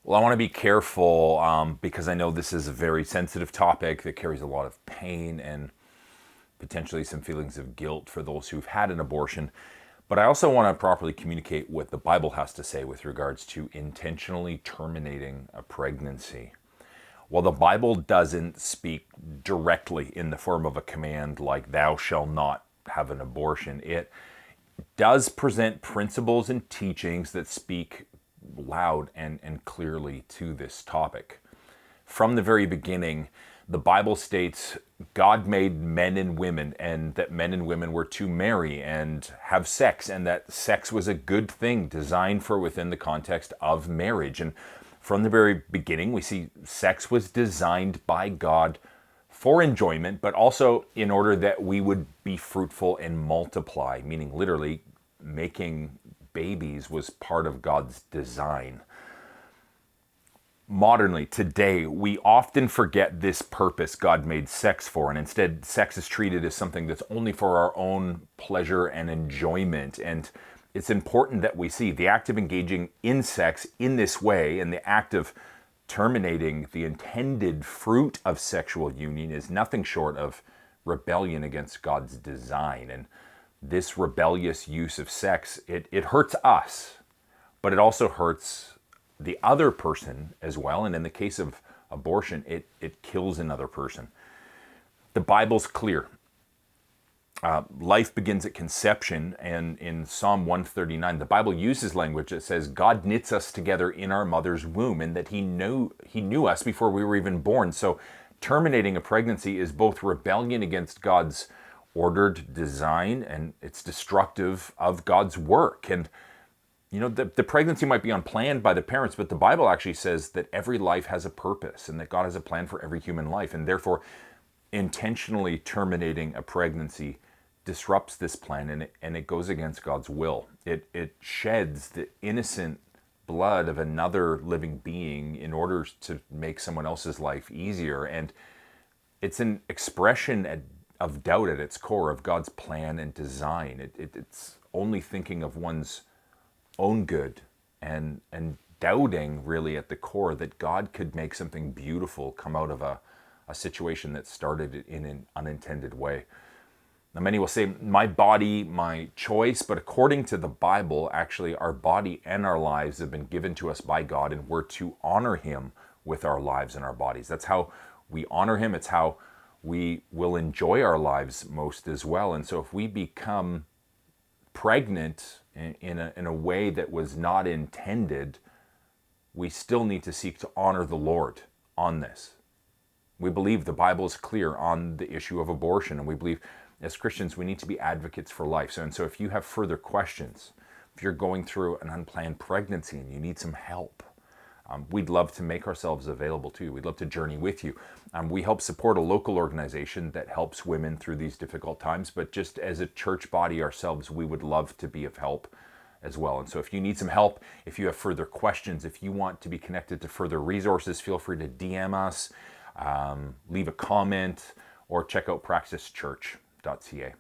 Well, I want to be careful because I know this is a very sensitive topic that carries a lot of pain and potentially some feelings of guilt for those who've had an abortion. But I also want to properly communicate what the Bible has to say with regards to intentionally terminating a pregnancy. While the Bible doesn't speak directly in the form of a command like thou shalt not have an abortion, it does present principles and teachings that speak loud and clearly to this topic. From the very beginning, the Bible states God made men and women, and that men and women were to marry and have sex, and that sex was a good thing designed for within the context of marriage. And from the very beginning, we see sex was designed by God for enjoyment, but also in order that we would be fruitful and multiply, meaning literally making babies was part of God's design. Modernly, today, we often forget this purpose God made sex for, and instead, sex is treated as something that's only for our own pleasure and enjoyment. And it's important that we see the act of engaging in sex in this way and the act of terminating the intended fruit of sexual union is nothing short of rebellion against God's design. And this rebellious use of sex, it hurts us, but it also hurts the other person as well. And in the case of abortion, it kills another person. The Bible's clear. Life begins at conception, and in Psalm 139, the Bible uses language that says God knits us together in our mother's womb, and that He knew us before we were even born. So terminating a pregnancy is both rebellion against God's ordered design, and it's destructive of God's work. And the pregnancy might be unplanned by the parents, but the Bible actually says that every life has a purpose and that God has a plan for every human life. And therefore, intentionally terminating a pregnancy disrupts this plan, and it goes against God's will. It sheds the innocent blood of another living being in order to make someone else's life easier. And it's an expression of doubt at its core of God's plan and design. It's only thinking of one's own good and doubting really at the core that God could make something beautiful come out of a situation that started in an unintended way. Now, many will say, my body, my choice, but according to the Bible, actually our body and our lives have been given to us by God, and we're to honor Him with our lives and our bodies. That's how we honor Him. It's how we will enjoy our lives most as well. And so if we become pregnant in a way that was not intended, we still need to seek to honor the Lord on this. We believe the Bible is clear on the issue of abortion, and we believe as Christians we need to be advocates for life. So if you have further questions, if you're going through an unplanned pregnancy and you need some help, we'd love to make ourselves available to you. We'd love to journey with you. We help support a local organization that helps women through these difficult times, but just as a church body ourselves, we would love to be of help as well. And so if you need some help, if you have further questions, if you want to be connected to further resources, feel free to DM us, leave a comment, or check out praxischurch.ca.